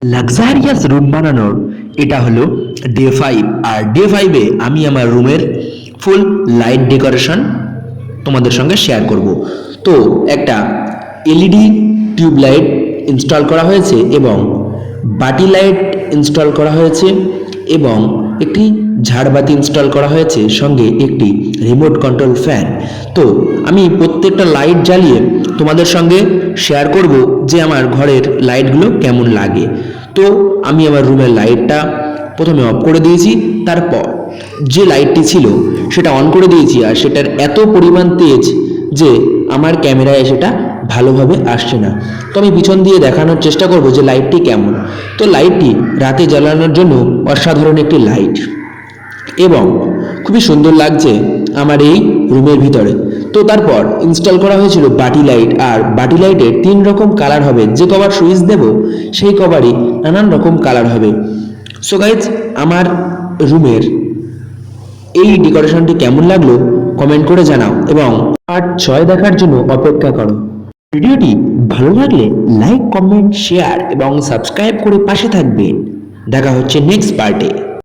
Luxurious room বানানোর এটা হলো ডে 5। আর ডে 5-এ আমি আমার রুমের ফুল লাইট ডেকোরেশন তোমাদের সঙ্গে শেয়ার করব। তো একটা এলইডি টিউব লাইট ইনস্টল করা হয়েছে এবং বাটি লাইট ইনস্টল করা হয়েছে এবং একটি ঝাড়বাতি ইনস্টল করা হয়েছে, সঙ্গে একটি রিমোট কন্ট্রোল ফ্যান। তো আমি প্রত্যেকটা লাইট জ্বালিয়ে তোমাদের সঙ্গে শেয়ার করব যে আমার ঘরের লাইটগুলো কেমন লাগে। তো আমি আমার রুমের লাইটটা প্রথমে অফ করে দিয়েছি, তারপর যে লাইটটি ছিল সেটা অন করে দিয়েছি। আর সেটার এত পরিমাণ তেজ যে আমার ক্যামেরায় সেটা ভালোভাবে আসছে না। তো আমি পিছন দিয়ে দেখানোর চেষ্টা করব যে লাইটটি কেমন। তো লাইটটি রাতে জ্বালানোর জন্য অসাধারণ একটি লাইট এবং খুবই সুন্দর লাগছে আমার এই রুমের ভিতরে। তো তারপর ইনস্টল করা হয়েছিল বাটি লাইট। আর বাটি লাইটের 3 রকম কালার হবে, যে কভার সুইচ দেব সেই কভারই নানান রকম কালার হবে। সো গাইজ, আমার রুমের এই ডেকোরেশনটি কেমন লাগলো কমেন্ট করে জানাও এবং পার্ট 6 দেখার জন্য অপেক্ষা করো। ভিডিওটি ভালো লাগলে লাইক, কমেন্ট, শেয়ার এবং সাবস্ক্রাইব করে পাশে থাকবেন। দেখা হচ্ছে নেক্সট পার্টে।